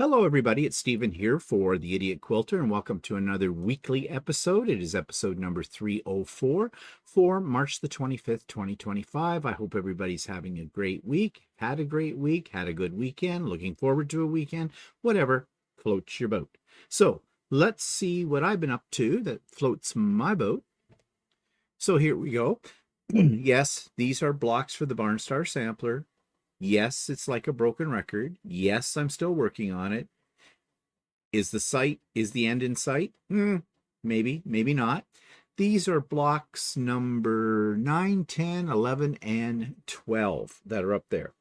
Hello everybody, it's Stephen here for the Idiot Quilter and welcome to another weekly episode. It is episode number 304 for March the 25th, 2025. I hope everybody's having a great week, had a great week, had a good weekend, looking forward to a weekend, whatever floats your boat. So let's see what I've been up to that floats my boat. So here we go. Yes, these are blocks for the Barnstar Sampler. Yes, it's like a broken record. Yes, I'm still working on it. Is the end in sight? Maybe, maybe not. These are blocks number 9, 10, 11, and 12 that are up there.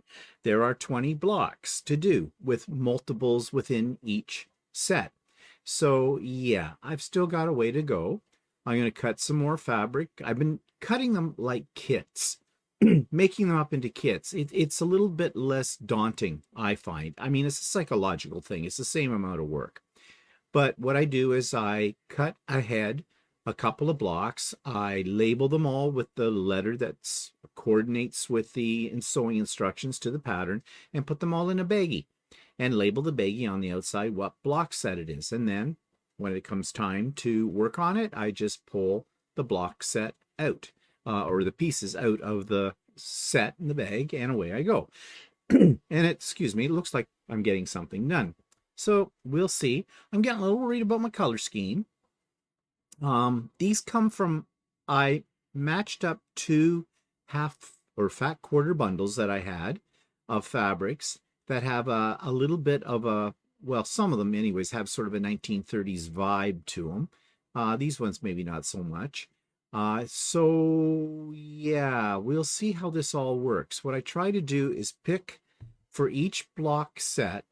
There are 20 blocks to do with multiples within each set. So yeah, I've still got a way to go. I'm going to cut some more fabric. I've been cutting them like kits. Making them up into kits, it's a little bit less daunting, I find. I mean, it's a psychological thing. It's the same amount of work. But what I do is I cut ahead a couple of blocks. I label them all with the letter that coordinates with the sewing instructions to the pattern and put them all in a baggie and label the baggie on the outside what block set it is. And then when it comes time to work on it, I just pull the block set out. Or the pieces out of the set in the bag, and away I go. And excuse me, it looks like I'm getting something done. So we'll see. I'm getting a little worried about my color scheme. These come from, I matched up two half or fat quarter bundles that I had of fabrics that have a little bit of a, well, some of them anyways have sort of a 1930s vibe to them. These ones maybe not so much. So yeah, we'll see how this all works. What I try to do is pick for each block set.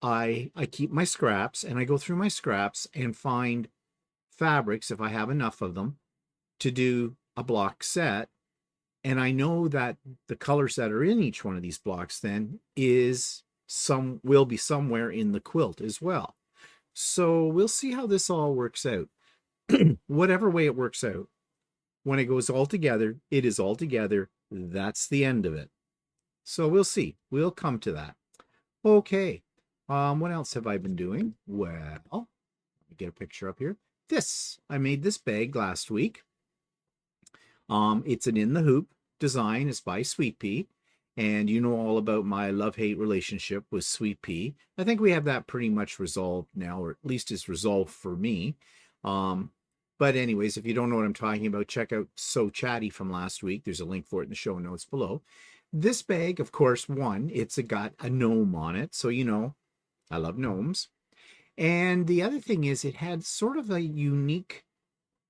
I keep my scraps and I go through my scraps and find fabrics, if I have enough of them, to do a block set. And I know that the colors that are in each one of these blocks then will be somewhere in the quilt as well. So we'll see how this all works out. Whatever way it works out, when it goes all together, it is all together. That's the end of it. So we'll see. We'll come to that. Okay. What else have I been doing? Well, let me get a picture up here. I made this bag last week. It's an in the hoop design. It's by Sweetpea. And you know all about my love-hate relationship with Sweetpea. I think we have that pretty much resolved now, or at least it's resolved for me. But anyways, if you don't know what I'm talking about, check out So Chatty from last week. There's a link for it in the show notes below. This bag, of course, it's got a gnome on it. So, you know, I love gnomes. And the other thing is it had sort of a unique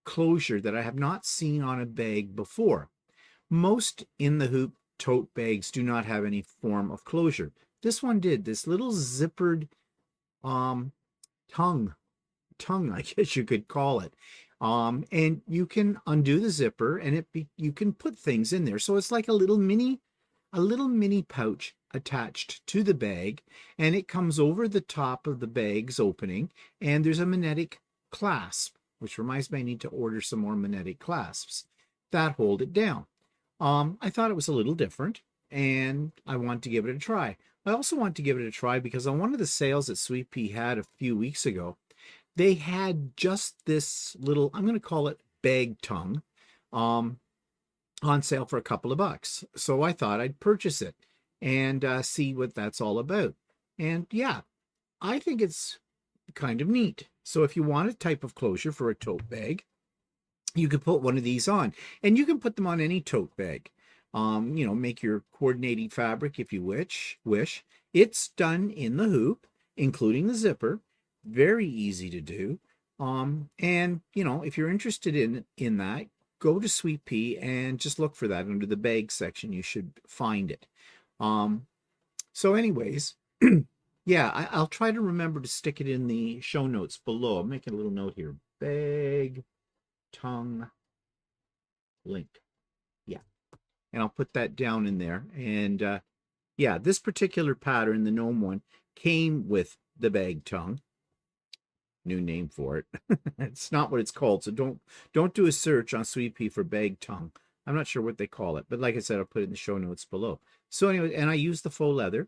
closure that I have not seen on a bag before. Most in the hoop tote bags do not have any form of closure. This one did. This little zippered tongue, I guess you could call it. And you can undo the zipper and you can put things in there. So it's like a little mini pouch attached to the bag, and it comes over the top of the bag's opening, and there's a magnetic clasp, which reminds me I need to order some more magnetic clasps that hold it down. I thought it was a little different and I want to give it a try. I also want to give it a try because on one of the sales that Sweetpea had a few weeks ago, they had just this little, I'm going to call it bag tongue, on sale for a couple of bucks. So I thought I'd purchase it and see what that's all about. And yeah, I think it's kind of neat. So if you want a type of closure for a tote bag, you could put one of these on, and you can put them on any tote bag. You know, make your coordinating fabric if you wish. It's done in the hoop, including the zipper. Very easy to do. And you know, if you're interested in that, go to Sweetpea and just look for that under the bag section. You should find it. So anyways, yeah, I'll try to remember to stick it in the show notes below. I'm making a little note here. Bag tongue link. Yeah. And I'll put that down in there. And yeah, this particular pattern, the gnome one, came with the bag tongue. New name for it. It's not what it's called, so don't do a search on Sweetpea for bag tongue. I'm not sure what they call it, but like I said, I'll put it in the show notes below. So anyway, and I use the faux leather.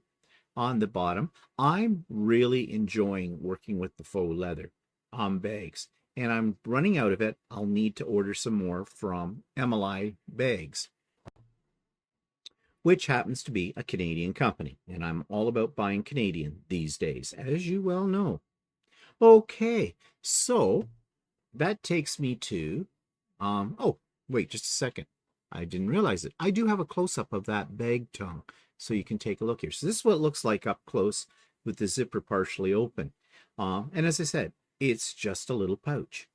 on the bottom. I'm really enjoying working with the faux leather bags, and I'm running out of it. I'll need to order some more from Embellish Bags, which happens to be a Canadian company, and I'm all about buying Canadian these days, as you well know. Okay, so that takes me to, oh, wait just a second. I didn't realize it. I do have a close-up of that bag tongue, so you can take a look here. So this is what it looks like up close with the zipper partially open. And as I said, it's just a little pouch,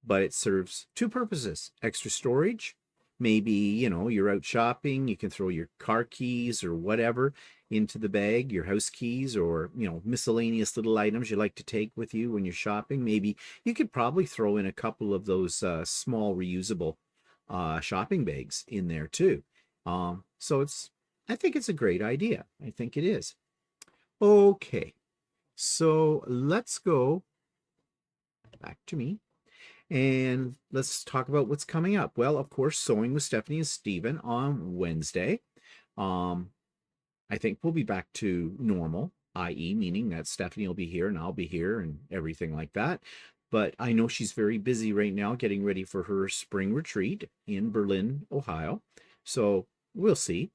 but it serves two purposes: extra storage. Maybe, you know, you're out shopping, you can throw your car keys or whatever into the bag, your house keys, or, you know, miscellaneous little items you like to take with you when you're shopping. Maybe you could probably throw in a couple of those small reusable shopping bags in there too. So I think it's a great idea. I think it is. Okay, so let's go back to me. And let's talk about what's coming up. Well, of course, Sewing with Stephanie and Stephen on Wednesday. I think we'll be back to normal, i.e., meaning that Stephanie will be here and I'll be here and everything like that. But I know she's very busy right now getting ready for her spring retreat in Berlin, Ohio. So we'll see.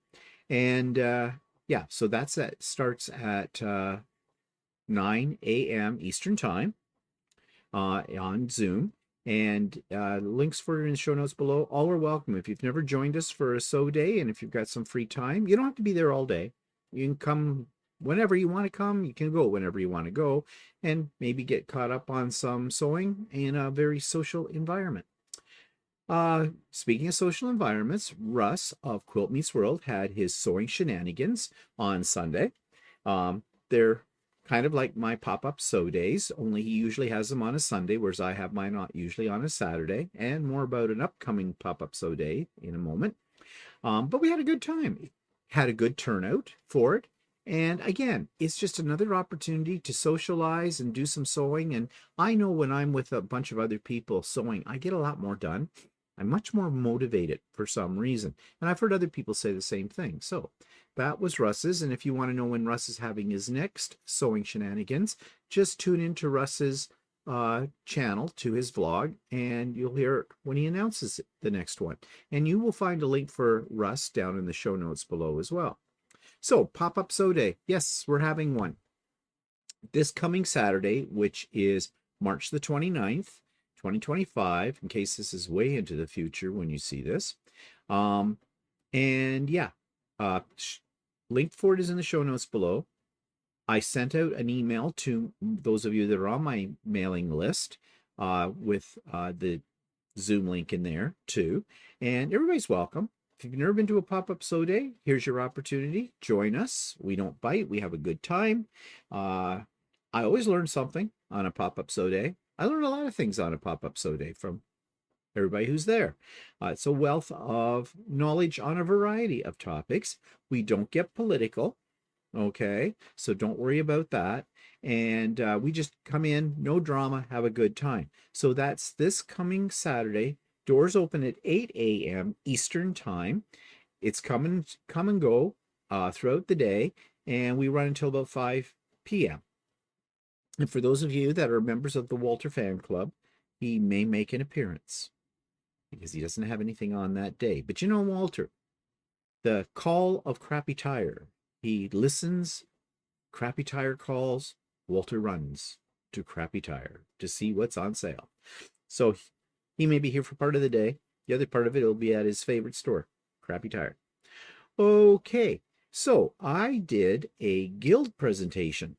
And yeah, so that's that. Starts at 9 a.m. Eastern Time on Zoom. And links for it in the show notes below. All are welcome. If you've never joined us for a sew day, and if you've got some free time, you don't have to be there all day. You can come whenever you want to come. You can go whenever you want to go, and maybe get caught up on some sewing in a very social environment. Speaking of social environments, Russ of Quilt Meets World had his sewing shenanigans on Sunday. They're kind of like my pop-up sew days, only he usually has them on a Sunday, whereas I have mine not usually on a Saturday, and more about an upcoming pop-up sew day in a moment. But we had a good time. Had a good turnout for it. And again, it's just another opportunity to socialize and do some sewing. And I know when I'm with a bunch of other people sewing, I get a lot more done. I'm much more motivated for some reason. And I've heard other people say the same thing. So that was Russ's. And if you want to know when Russ is having his next sewing shenanigans, just tune into Russ's channel, to his vlog, and you'll hear it when he announces the next one. And you will find a link for Russ down in the show notes below as well. So pop-up sew day. Yes, we're having one this coming Saturday, which is March the 29th. 2025, in case this is way into the future when you see this. And yeah, link for it is in the show notes below. I sent out an email to those of you that are on my mailing list with the Zoom link in there too. And everybody's welcome. If you've never been to a pop-up sew day, here's your opportunity. Join us. We don't bite. We have a good time. I always learn something on a pop-up sew day. I learned a lot of things on a pop-up sew day from everybody who's there. It's a wealth of knowledge on a variety of topics. We don't get political, okay? So don't worry about that. And we just come in, no drama, have a good time. So that's this coming Saturday. Doors open at 8 a.m. Eastern Time. It's come and go throughout the day, and we run until about 5 p.m. And for those of you that are members of the Walter fan club, he may make an appearance because he doesn't have anything on that day. But you know Walter, the call of Crappy Tire. He listens, Crappy Tire calls, Walter runs to Crappy Tire to see what's on sale. So he may be here for part of the day. The other part of it will be at his favorite store, Crappy Tire. Okay, so I did a guild presentation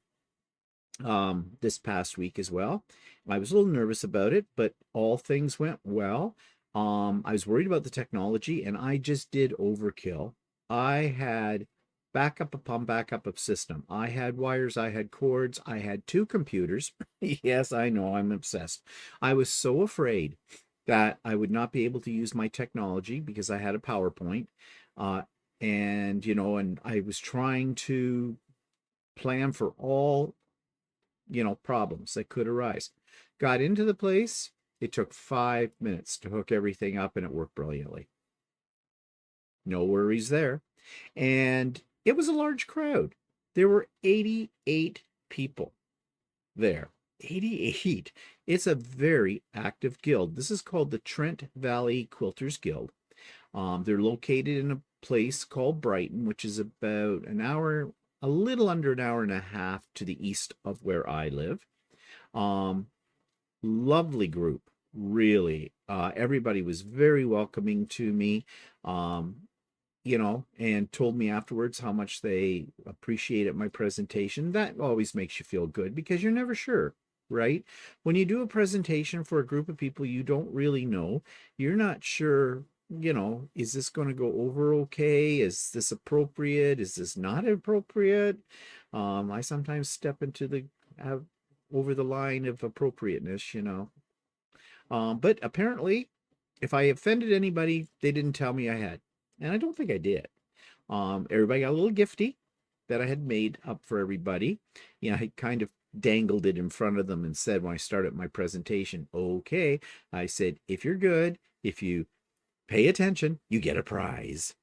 this past week as well. I was a little nervous about it, but all things went well. I was worried about the technology, and I just did overkill. I had backup upon backup of system. I had wires, I had cords, I had two computers. Yes, I know, I'm obsessed. I was so afraid that I would not be able to use my technology because I had a PowerPoint. And, you know, and I was trying to plan for all, you know, problems that could arise. Got into the place. It took 5 minutes to hook everything up, and it worked brilliantly. No worries there. And it was a large crowd. There were 88 people there. 88. It's a very active guild. This is called the Trent Valley Quilters Guild. They're located in a place called Brighton, which is about an hour, a little under an hour and a half to the east of where I live. Lovely group, really. Everybody was very welcoming to me. You know, and told me afterwards how much they appreciated my presentation. That always makes you feel good because you're never sure, right? When you do a presentation for a group of people you don't really know, you're not sure, you know, is this going to go over okay? Is this appropriate? Is this not appropriate? I sometimes step into the over the line of appropriateness, you know. But apparently, if I offended anybody, they didn't tell me I had. And I don't think I did. Everybody got a little gifty that I had made up for everybody. You know, I kind of dangled it in front of them and said when I started my presentation, okay, I said, if you're good, if you pay attention, you get a prize.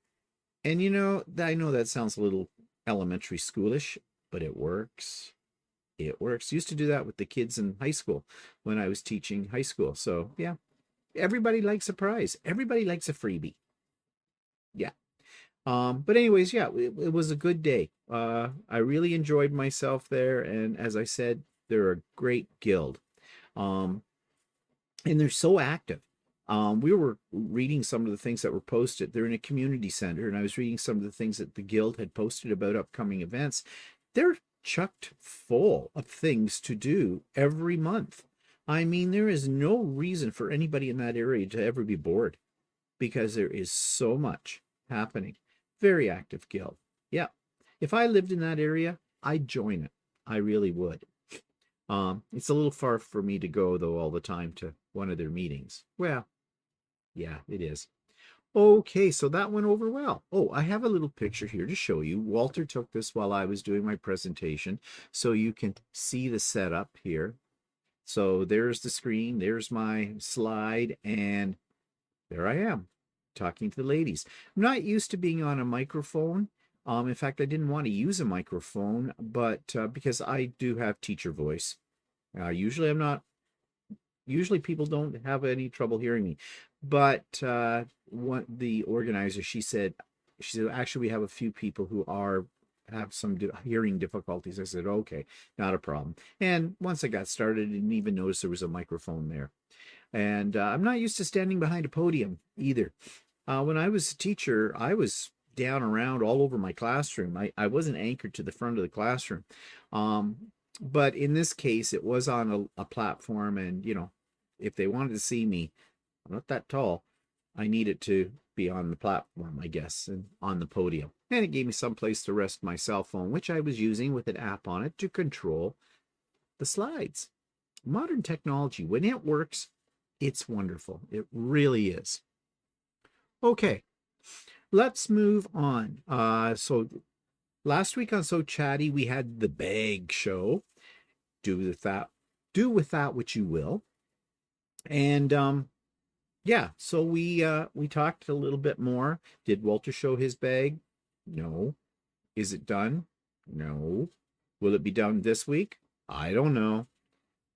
And you know, I know that sounds a little elementary schoolish, but it works. It works. Used to do that with the kids in high school when I was teaching high school. So yeah, everybody likes a prize. Everybody likes a freebie. Yeah. But anyways, yeah, it was a good day. I really enjoyed myself there. And as I said, they're a great guild. And they're so active. We were reading some of the things that were posted. They're in a community center, and I was reading some of the things that the guild had posted about upcoming events. They're chucked full of things to do every month. I mean, there is no reason for anybody in that area to ever be bored because there is so much happening. Very active guild. Yeah. If I lived in that area, I'd join it. I really would. It's a little far for me to go, though, all the time to one of their meetings. Well, yeah, it is. Okay, so that went over well. Oh, I have a little picture here to show you. Walter took this while I was doing my presentation, so you can see the setup here. So there's the screen, there's my slide, and there I am, talking to the ladies. I'm not used to being on a microphone. In fact, I didn't want to use a microphone, but because I do have teacher voice. Usually people don't have any trouble hearing me. But the organizer, she said, actually, we have a few people who have some hearing difficulties. I said, okay, not a problem. And once I got started, I didn't even notice there was a microphone there. And I'm not used to standing behind a podium either. When I was a teacher, I was down around all over my classroom. I wasn't anchored to the front of the classroom. But in this case, it was on a platform. And, you know, if they wanted to see me, I'm not that tall. I needed to be on the platform, I guess, and on the podium. And it gave me some place to rest my cell phone, which I was using with an app on it to control the slides. Modern technology, when it works, it's wonderful. It really is. Okay, let's move on. So last week on So Chatty, we had the bag show. Do with that what you will. And yeah, so we talked a little bit more. Did Walter show his bag? No. Is it done? No. Will it be done this week? I don't know.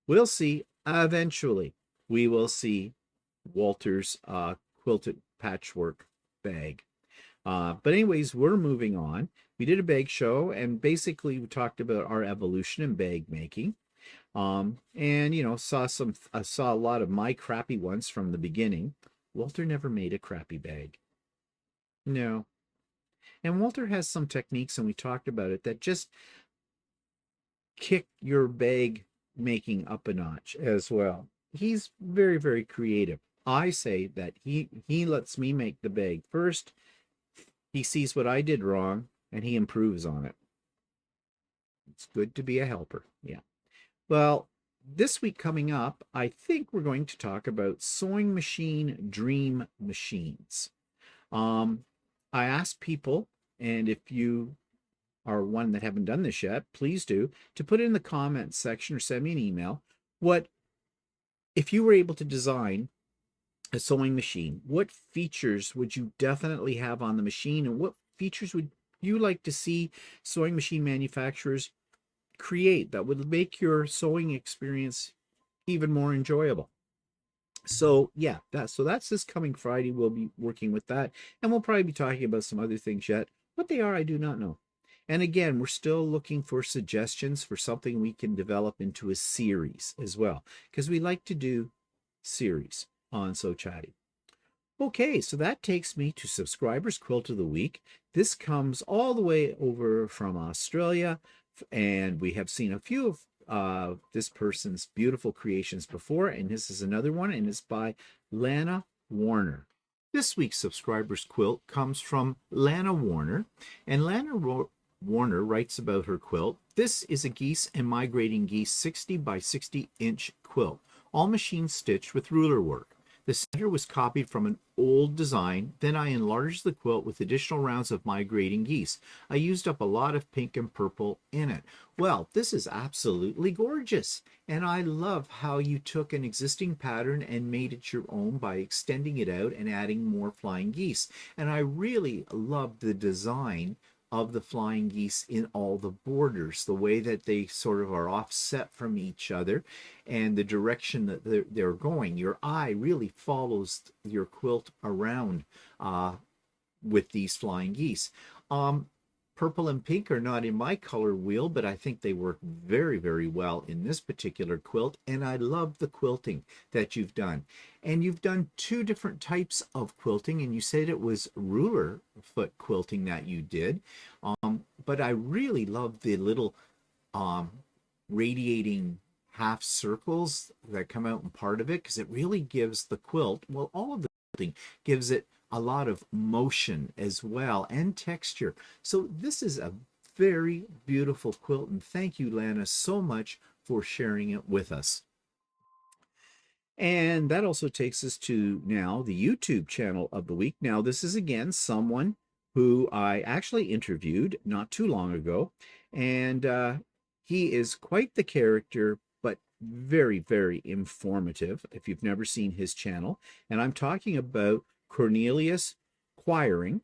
We'll see. Eventually, we will see Walter's quilted patchwork bag. But anyways, we're moving on. We did a bag show, and basically we talked about our evolution in bag making. And you know, saw a lot of my crappy ones from the beginning. Walter never made a crappy bag. No. And Walter has some techniques, and we talked about it, that just kick your bag making up a notch as well. He's very, very creative. I say that he lets me make the bag first. He sees what I did wrong, and he improves on it. It's good to be a helper. Yeah. Well, this week coming up, I think we're going to talk about sewing machine dream machines. I asked people, and if you are one that haven't done this yet, please do, to put it in the comments section or send me an email. If you were able to design a sewing machine, what features would you definitely have on the machine, and what features would you like to see sewing machine manufacturers create that would make your sewing experience even more enjoyable. So yeah, that's this coming Friday. We'll be working with that, and we'll probably be talking about some other things yet. What they are, I do not know. And again, we're still looking for suggestions for something we can develop into a series as well, because we like to do series on So Chatty. Okay, so that takes me to Subscribers Quilt of the Week. This comes all the way over from Australia, and we have seen a few of this person's beautiful creations before, and this is another one, and it's by Lana Warner. This week's Subscribers Quilt comes from Lana Warner, and Warner writes about her quilt. This is a geese and migrating geese 60 by 60 inch quilt, all machine stitched with ruler work. The center was copied from an old design. Then I enlarged the quilt with additional rounds of migrating geese. I used up a lot of pink and purple in it. Well, this is absolutely gorgeous. And I love how you took an existing pattern and made it your own by extending it out and adding more flying geese. And I really love the design of the flying geese in all the borders, the way that they sort of are offset from each other and the direction that they're going. Your eye really follows your quilt around with these flying geese. Purple and pink are not in my color wheel, but I think they work very, very well in this particular quilt. And I love the quilting that you've done. And you've done two different types of quilting, and you said it was ruler foot quilting that you did. But I really love the little radiating half circles that come out in part of it, because it really gives the quilt, well, all of the quilting gives it a lot of motion as well and texture. So this is a very beautiful quilt, and thank you, Lana, so much for sharing it with us. And that also takes us to now the YouTube channel of the week. Now, this is again someone who I actually interviewed not too long ago, and he is quite the character, but very, very informative if you've never seen his channel. And I'm talking about Cornelius Quiring,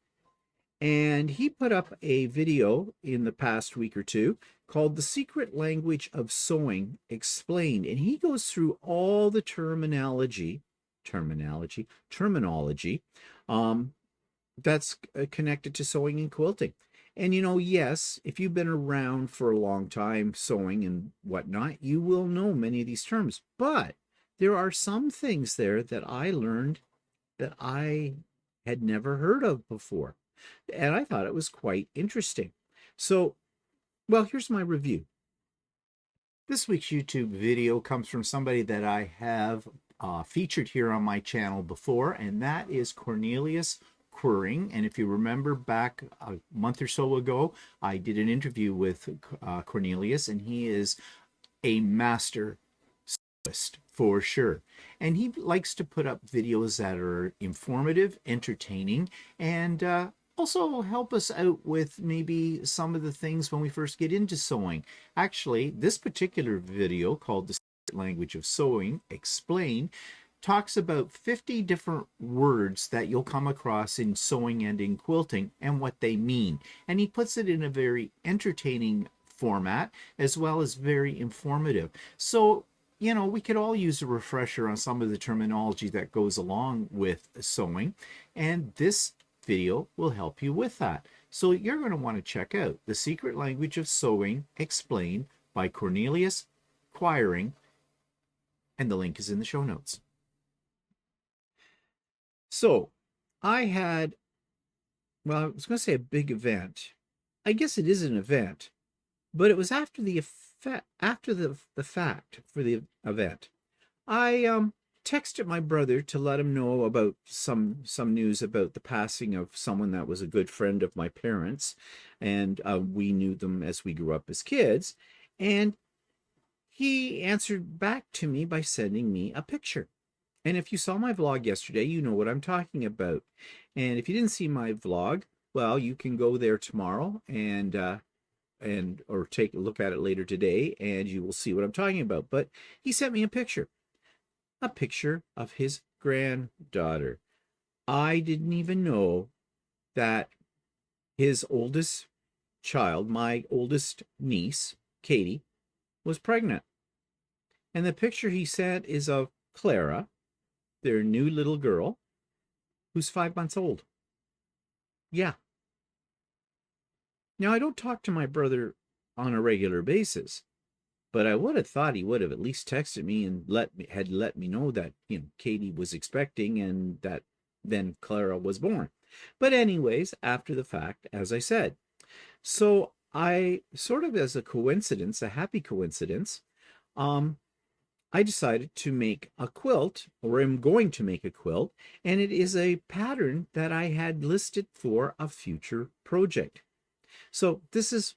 and he put up a video in the past week or two called The Secret Language of Sewing Explained, and he goes through all the terminology that's connected to sewing and quilting. And you know, yes, if you've been around for a long time sewing and whatnot, you will know many of these terms, but there are some things there that I learned that I had never heard of before. And I thought it was quite interesting. So, well, here's my review. This week's YouTube video comes from somebody that I have featured here on my channel before, and that is Cornelius Quiring. And if you remember back a month or so ago, I did an interview with Cornelius, and he is a master for sure. And he likes to put up videos that are informative, entertaining, and also help us out with maybe some of the things when we first get into sewing. Actually, this particular video called The Secret Language of Sewing Explained talks about 50 different words that you'll come across in sewing and in quilting and what they mean. And he puts it in a very entertaining format as well as very informative. So you know, we could all use a refresher on some of the terminology that goes along with sewing, and this video will help you with that. So you're going to want to check out The Secret Language of Sewing Explained by Cornelius Quiring, and the link is in the show notes. So I had, well, I was going to say a big event. I guess it is an event, but it was after the fact for the event. I texted my brother to let him know about some news about the passing of someone that was a good friend of my parents, and we knew them as we grew up as kids, and he answered back to me by sending me a picture. And if you saw my vlog yesterday, you know what I'm talking about. And if you didn't see my vlog, well, you can go there tomorrow and or take a look at it later today, and you will see what I'm talking about. But he sent me a picture of his granddaughter. I didn't even know that his oldest child, my oldest niece, Katie, was pregnant. And the picture he sent is of Clara, their new little girl, who's 5 months old. Yeah. Now, I don't talk to my brother on a regular basis, but I would have thought he would have at least texted me and let me know that, Katie was expecting and that then Clara was born. But anyways, after the fact, as I said. So I sort of, as a coincidence, a happy coincidence, I decided to make a quilt, or am going to make a quilt, and it is a pattern that I had listed for a future project. So this is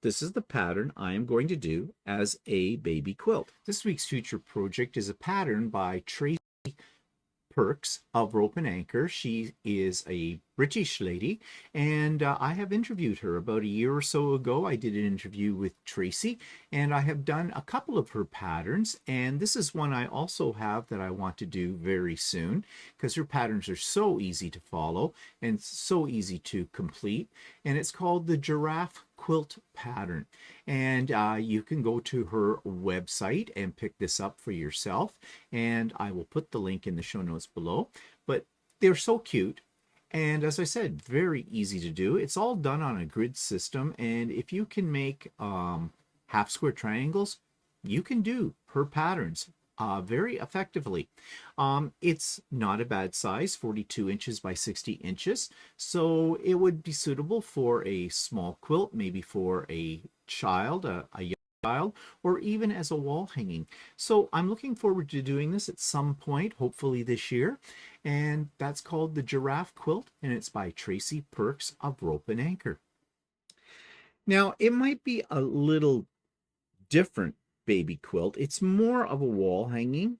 the pattern I am going to do as a baby quilt. This week's future project is a pattern by Tracy of Rope and Anchor. She is a British lady, and I have interviewed her about a year or so ago. I did an interview with Tracy, and I have done a couple of her patterns, and this is one I also have that I want to do very soon because her patterns are so easy to follow and so easy to complete, and it's called the Giraffe quilt pattern. And you can go to her website and pick this up for yourself, and I will put the link in the show notes below. But they're so cute, and as I said, very easy to do. It's all done on a grid system, and if you can make half square triangles, you can do her patterns very effectively. It's not a bad size, 42 inches by 60 inches. So it would be suitable for a small quilt, maybe for a child, a young child, or even as a wall hanging. So I'm looking forward to doing this at some point, hopefully this year. And that's called the Giraffe Quilt, and it's by Tracy of Rope and Anchor. Now, it might be a little different baby quilt. It's more of a wall hanging,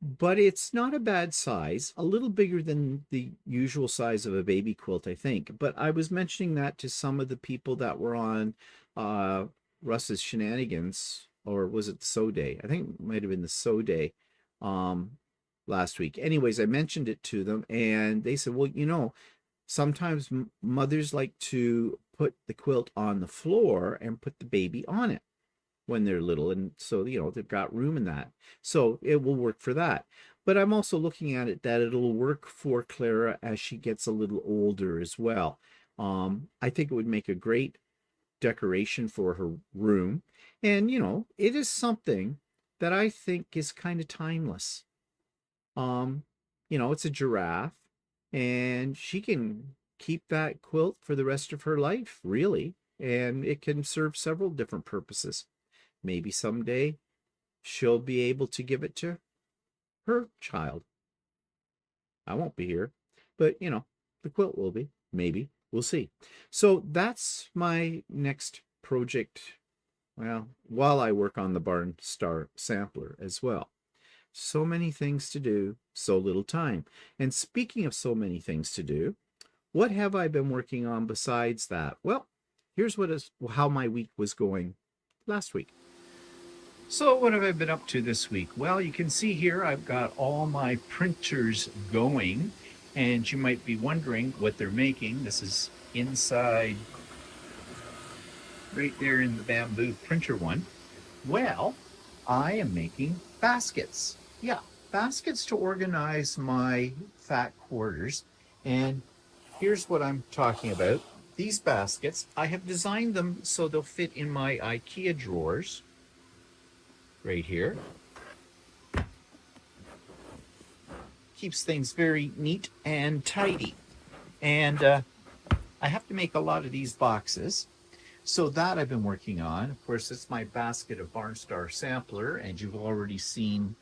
but it's not a bad size, a little bigger than the usual size of a baby quilt, I think. But I was mentioning that to some of the people that were on Russ's Shenanigans, or was it the Sew Day? I think it might have been the Sew Day last week. Anyways, I mentioned it to them, and they said, well, sometimes mothers like to put the quilt on the floor and put the baby on it when they're little, and so they've got room in that, so it will work for that. But I'm also looking at it that it'll work for Clara as she gets a little older as well. I think it would make a great decoration for her room, and it is something that I think is kind of timeless. It's a giraffe, and she can keep that quilt for the rest of her life, really, and it can serve several different purposes. Maybe someday she'll be able to give it to her child. I won't be here, but the quilt will be. Maybe. We'll see. So that's my next project. Well, while I work on the Barn Star sampler as well. So many things to do, so little time. And speaking of so many things to do, what have I been working on besides that? Well, here's how my week was going last week. So what have I been up to this week? Well, you can see here I've got all my printers going, and you might be wondering what they're making. This is inside, right there in the bamboo printer one. Well, I am making baskets. Yeah, baskets to organize my fat quarters. And here's what I'm talking about. These baskets, I have designed them so they'll fit in my IKEA drawers. Right here. Keeps things very neat and tidy. And I have to make a lot of these boxes. So that I've been working on. Of course, it's my basket of Barn Star sampler, and you've already seen,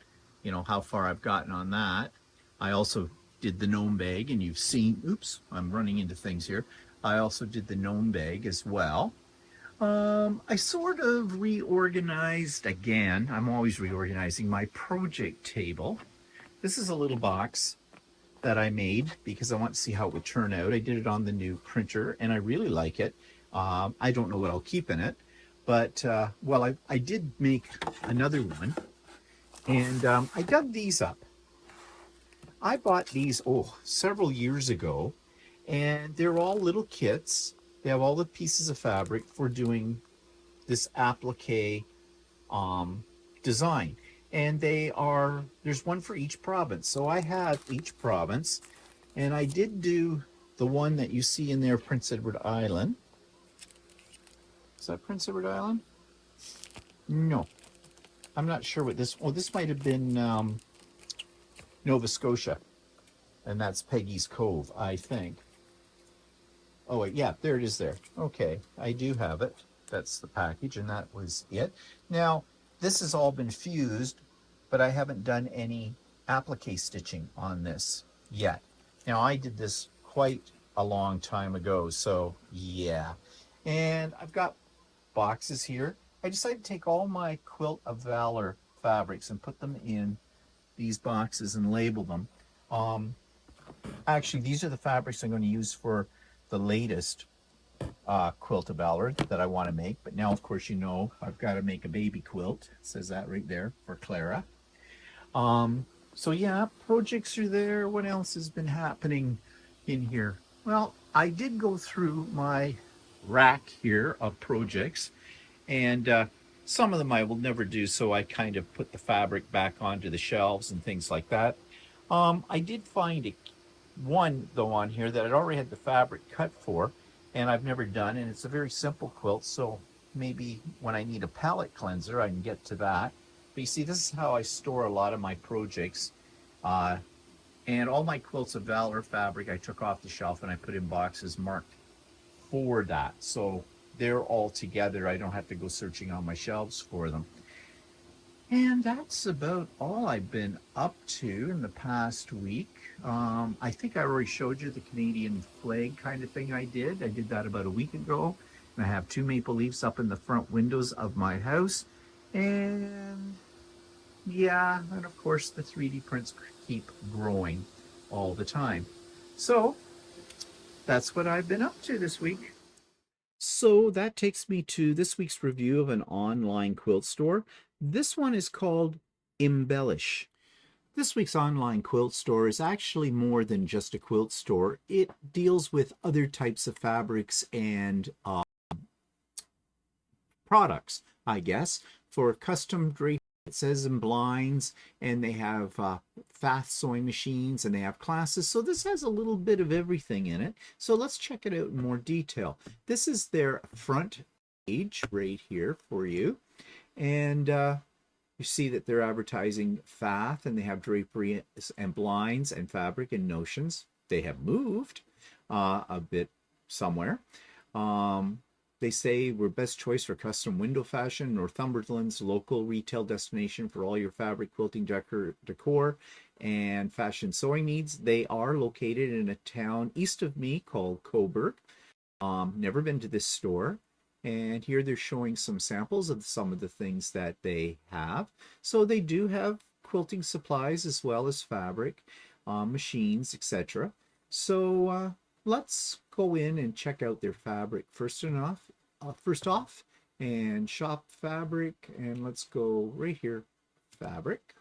how far I've gotten on that. I also did the gnome bag, and you've seen, oops, I'm running into things here. I also did the gnome bag as well. I sort of reorganized again. I'm always reorganizing my project table. This is a little box that I made because I want to see how it would turn out. I did it on the new printer, and I really like it. I don't know what I'll keep in it, but I did make another one, and I dug these up. I bought these several years ago, and they're all little kits, They have all the pieces of fabric for doing this applique design. And there's one for each province. So I had each province, and I did do the one that you see in there, Prince Edward Island. Is that Prince Edward Island? No, I'm not sure what this, oh, this might have been Nova Scotia, and that's Peggy's Cove, I think. Oh, wait, yeah, there it is there. Okay, I do have it. That's the package, and that was it. Now, this has all been fused, but I haven't done any applique stitching on this yet. Now, I did this quite a long time ago, so yeah. And I've got boxes here. I decided to take all my Quilt of Valor fabrics and put them in these boxes and label them. Actually, these are the fabrics I'm going to use for the latest Quilt of Valor that I want to make. But now, of course, you know I've got to make a baby quilt. It says that right there for Clara. So yeah, projects are there. What else has been happening in here? Well, I did go through my rack here of projects, and some of them I will never do, so I kind of put the fabric back onto the shelves and things like that. I did find one though on here that I'd already had the fabric cut for, and I've never done, and it's a very simple quilt, so maybe when I need a palette cleanser I can get to that. But you see, this is how I store a lot of my projects, and all my Quilts of Valor fabric I took off the shelf and I put in boxes marked for that, so they're all together. I don't have to go searching on my shelves for them. And that's about all I've been up to in the past week. I think I already showed you the Canadian flag kind of thing I did. I did that about a week ago. And I have 2 maple leaves up in the front windows of my house. And yeah, and of course the 3D prints keep growing all the time. So that's what I've been up to this week. So that takes me to this week's review of an online quilt store. This one is called Embellish. This week's online quilt store is actually more than just a quilt store. It deals with other types of fabrics and products, I guess, for custom drape. It says in blinds, and they have fast sewing machines, and they have classes. So this has a little bit of everything in it. So let's check it out in more detail. This is their front page right here for you. And you see that they're advertising Fath, and they have drapery and blinds and fabric and notions. They have moved a bit somewhere. They say we're best choice for custom window fashion, Northumberland's local retail destination for all your fabric, quilting, decor, and fashion sewing needs. They are located in a town east of me called Coburg. Never been to this store. And here they're showing some samples of some of the things that they have. So they do have quilting supplies as well as fabric, machines, etc. So let's go in and check out their fabric first off, and shop fabric, and let's go right here, fabric.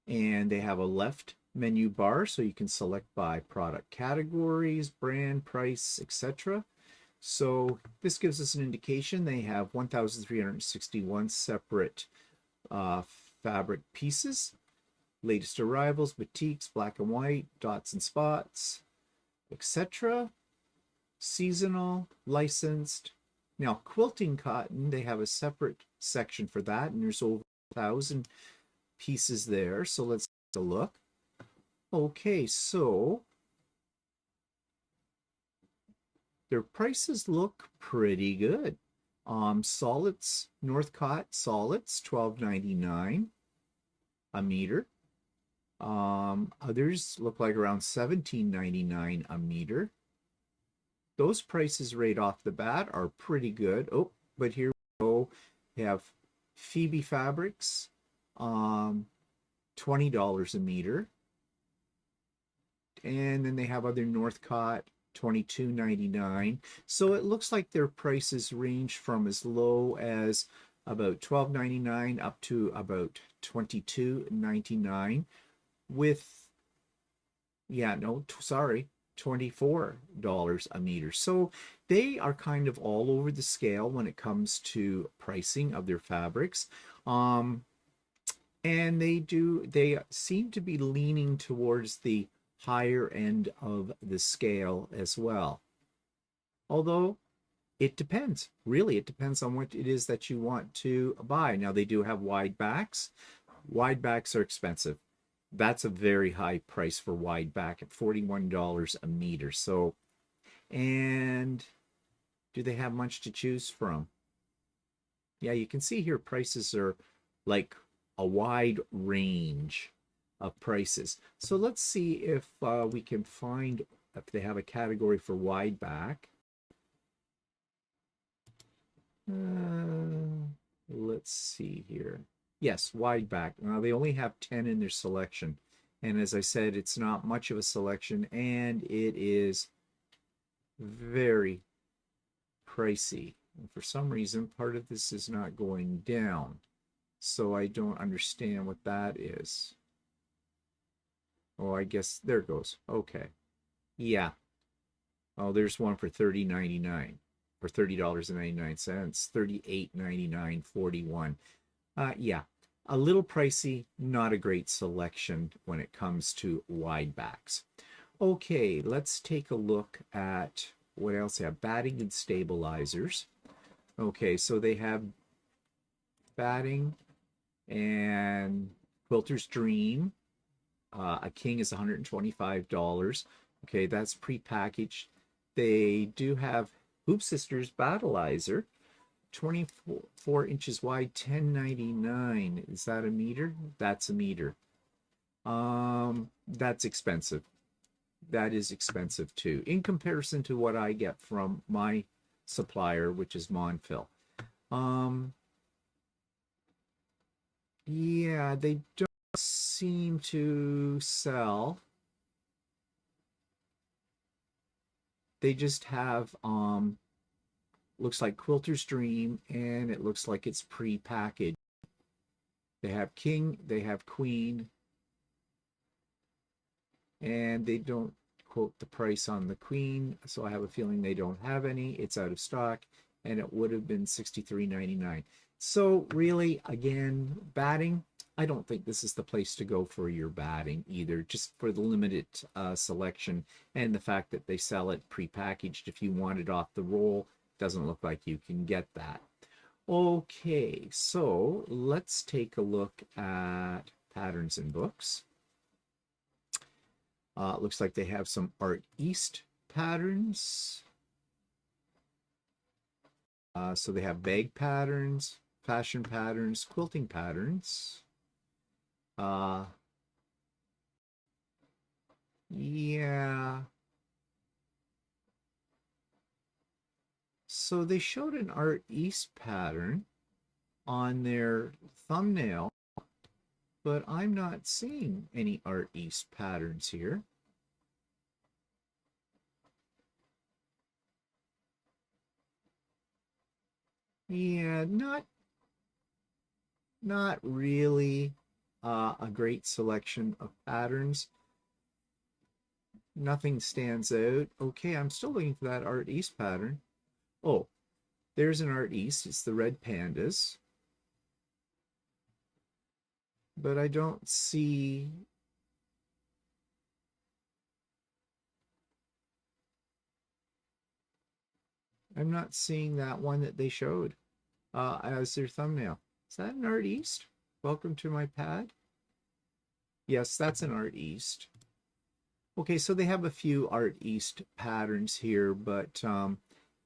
And they have a left menu bar, so you can select by product categories, brand, price, etc. So this gives us an indication they have 1,361 separate fabric pieces. Latest arrivals, batiks, black and white, dots and spots, etc. Seasonal, licensed. Now, quilting cotton, they have a separate section for that, and there's over 1,000 pieces there. So let's take a look. Okay, so their prices look pretty good. Solids, Northcott solids, $12.99 a meter. Others look like around $17.99 a meter. Those prices right off the bat are pretty good. Oh, but here we go. We have Phoebe Fabrics, $20 a meter. And then they have other Northcott, $22.99. So it looks like their prices range from as low as about $12.99 up to about $22.99 with, yeah, no, sorry, $24 a meter. So they are kind of all over the scale when it comes to pricing of their fabrics. And they seem to be leaning towards the higher end of the scale as well. Although it depends. Really, it depends on what it is that you want to buy. Now, they do have wide backs. Wide backs are expensive. That's a very high price for wide back at $41 a meter. So, and do they have much to choose from? Yeah, you can see here prices are like a wide range of prices. So let's see if we can find if they have a category for wide back. Let's see here. Yes, wide back. Now they only have 10 in their selection. And as I said, it's not much of a selection and it is very pricey. And for some reason, part of this is not going down. So I don't understand what that is. Oh, I guess there it goes. Okay. Yeah. Oh, there's one for $30.99 or $30.99, $38.99, 41. Yeah, a little pricey, not a great selection when it comes to wide backs. Okay, let's take a look at what else they have. Batting and stabilizers. Okay, so they have batting and Quilter's Dream. A king is $125. Okay, that's pre-packaged. They do have Hoop Sisters Battleizer, 24 inches wide, $10.99. Is that a meter? That's a meter. That's expensive. That is expensive too, in comparison to what I get from my supplier, which is Monfil. Yeah, they don't seem to sell. They just have looks like Quilter's Dream, and it looks like it's pre-packaged. They have king, they have queen, and they don't quote the price on the queen, so I have a feeling they don't have any. It's out of stock, and it would have been $63.99. So really, again, batting, I don't think this is the place to go for your batting either, just for the limited selection and the fact that they sell it prepackaged. If you want it off the roll, doesn't look like you can get that. Okay, so let's take a look at patterns and books. Looks like they have some Art East patterns. So they have bag patterns, fashion patterns, quilting patterns. Yeah. So they showed an Art East pattern on their thumbnail, but I'm not seeing any Art East patterns here. Yeah, not really a great selection of patterns. Nothing stands out. Okay, I'm still looking for that Art East pattern. Oh, there's an Art East. It's the red pandas. But I don't see... I'm not seeing that one that they showed as their thumbnail. Is that an Art East? Welcome to my pad. Yes, that's an Art East. Okay, so they have a few Art East patterns here, but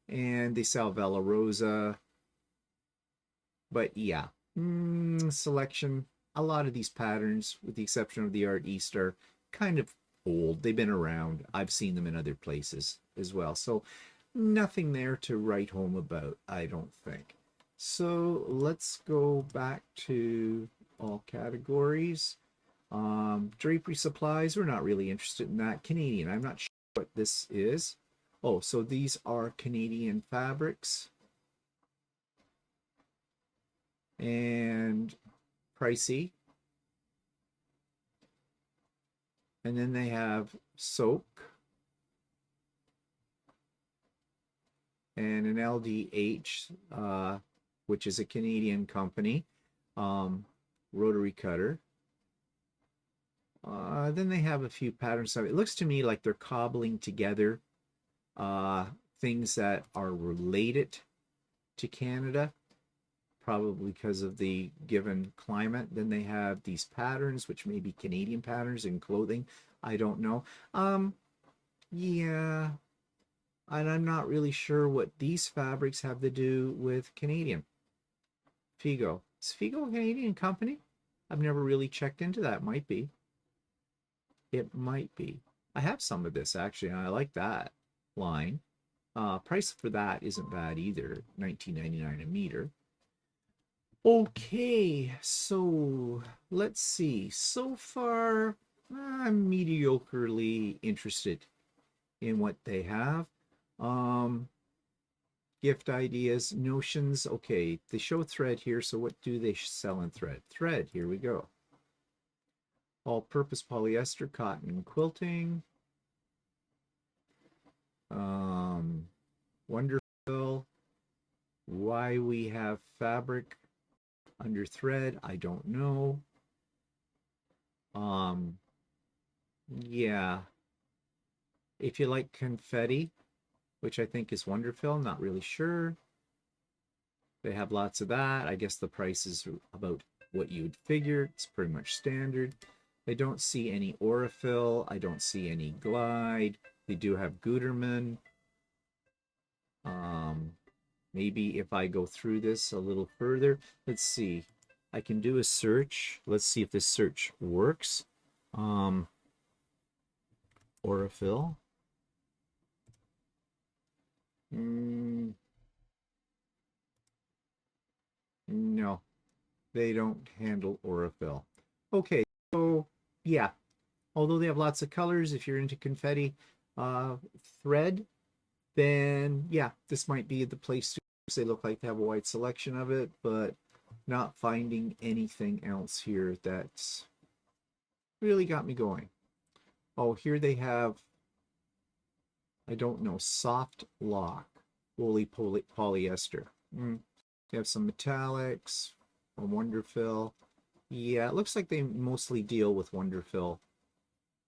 and they sell Vella Rosa. But yeah, selection. A lot of these patterns, with the exception of the Art East, are kind of old. They've been around. I've seen them in other places as well. So nothing there to write home about, I don't think. So let's go back to all categories. Drapery supplies, we're not really interested in that. Canadian, I'm not sure what this is. Oh, so these are Canadian fabrics. And pricey. And then they have soak. and an LDH, which is a Canadian company, rotary cutter. Then they have a few patterns. It looks to me like they're cobbling together things that are related to Canada, probably because of the given climate. Then they have these patterns, which may be Canadian patterns in clothing. I don't know. Yeah, and I'm not really sure what these fabrics have to do with Canadian. Figo. Is Figo a Canadian company? I've never really checked into that. Might be. It might be. I have some of this actually, and I like that line. Price for that isn't bad either. $19.99 a meter. Okay, so let's see. So far, I'm mediocrely interested in what they have. Gift ideas, notions. Okay, they show thread here. So what do they sell in thread? Thread, here we go. All-purpose polyester, cotton quilting. Wonderful. Why we have fabric under thread, I don't know. Yeah. If you like confetti, which I think is Wonderful, not really sure. They have lots of that. I guess the price is about what you'd figure. It's pretty much standard. I don't see any Aurifil. I don't see any Glide. They do have Gutermann. Maybe if I go through this a little further, let's see. I can do a search. Let's see if this search works. Aurifil. No, they don't handle Aurifil. Okay, so yeah, although they have lots of colors, if you're into confetti thread, then yeah, this might be the place to. They look like they have a wide selection of it, but not finding anything else here that's really got me going. Oh, here they have, I don't know, soft lock, woolly polyester. They have some metallics, a Wonderfil. Yeah, it looks like they mostly deal with Wonderfil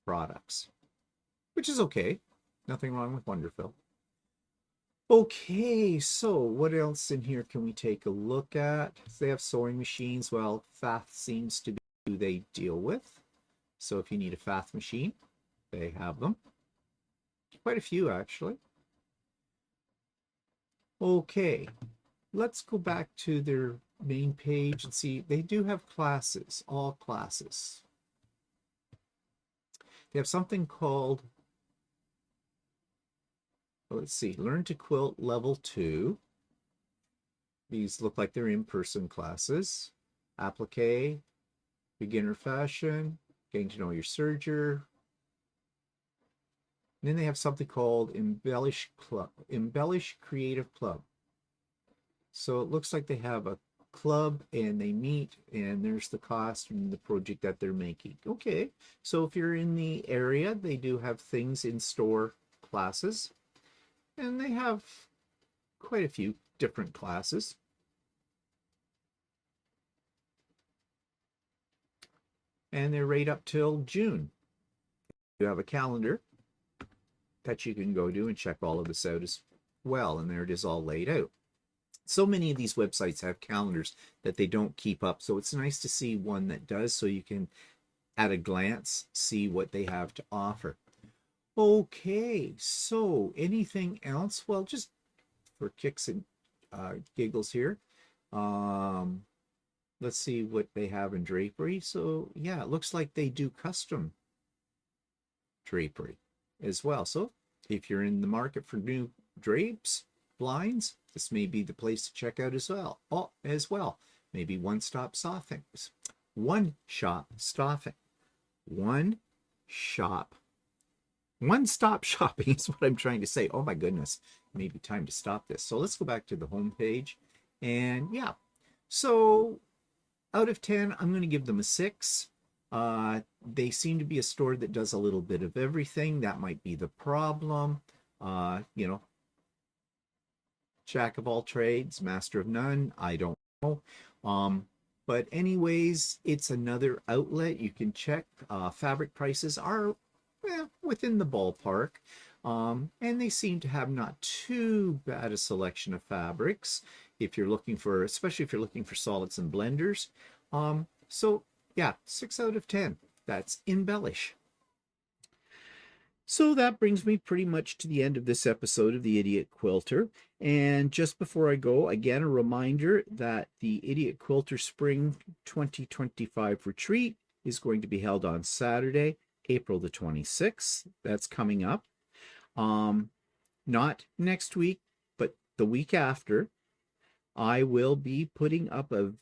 products, which is okay. Nothing wrong with Wonderfil. Okay, so what else in here can we take a look at? They have sewing machines. Well, Fath seems to be who they deal with. So if you need a Fath machine, they have them. Quite a few, actually. Okay, let's go back to their main page and see. They do have classes, all classes. They have something called, let's see, Learn to Quilt Level 2. These look like they're in-person classes. Applique, beginner fashion, getting to know your serger. And then they have something called Embellish Club, Embellish Creative Club. So it looks like they have a club and they meet, and there's the cost and the project that they're making. Okay, so if you're in the area, they do have things in store classes, and they have quite a few different classes. And they're right up till June. You have a calendar that you can go to and check all of this out as well, and there it is all laid out. So many of these websites have calendars that they don't keep up, so it's nice to see one that does, so you can at a glance see what they have to offer. Okay, so anything else? Well, just for kicks and giggles here, let's see what they have in drapery. So yeah, it looks like they do custom drapery as well. So if you're in the market for new drapes, blinds, this may be the place to check out as well. Maybe one-stop shopping. One-stop shopping is what I'm trying to say. Oh my goodness, maybe time to stop this. So let's go back to the home page. And yeah, so out of 10, I'm going to give them a 6. They seem to be a store that does a little bit of everything. That might be the problem. You know, jack of all trades, master of none. I don't know. But anyways, it's another outlet. You can check. Fabric prices are within the ballpark. And they seem to have not too bad a selection of fabrics if you're looking for, especially if you're looking for solids and blenders. So yeah, 6 out of 10. That's Embellish. So that brings me pretty much to the end of this episode of the Idiot Quilter. And just before I go, again, a reminder that the Idiot Quilter Spring 2025 retreat is going to be held on Saturday, April the 26th. That's coming up. Not next week, but the week after. I will be putting up a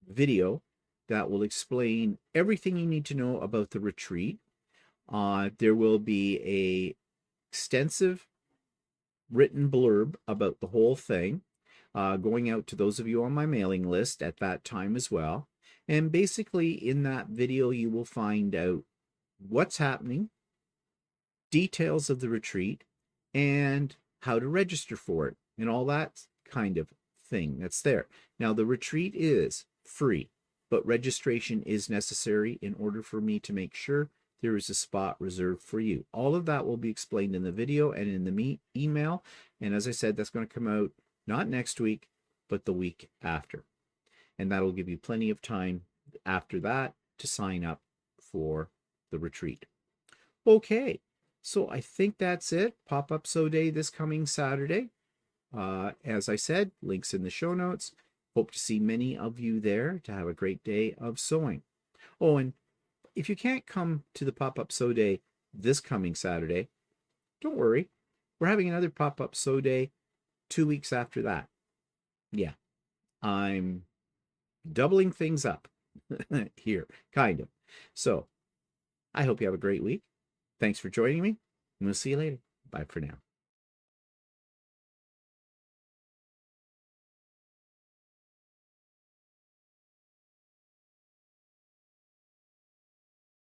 video that will explain everything you need to know about the retreat. There will be a extensive written blurb about the whole thing, going out to those of you on my mailing list at that time as well. And basically in that video, you will find out what's happening, details of the retreat, and how to register for it, and all that kind of thing that's there. Now, the retreat is free, but registration is necessary in order for me to make sure there is a spot reserved for you. All of that will be explained in the video and in the email. And as I said, that's going to come out not next week, but the week after. And that'll give you plenty of time after that to sign up for the retreat. Okay, so I think that's it. Pop-up Sew Day this coming Saturday. As I said, links in the show notes. Hope to see many of you there to have a great day of sewing. Oh, and if you can't come to the Pop-Up Sew Day this coming Saturday, don't worry. We're having another Pop-Up Sew Day 2 weeks after that. Yeah, I'm doubling things up here, kind of. So I hope you have a great week. Thanks for joining me, and we'll see you later. Bye for now.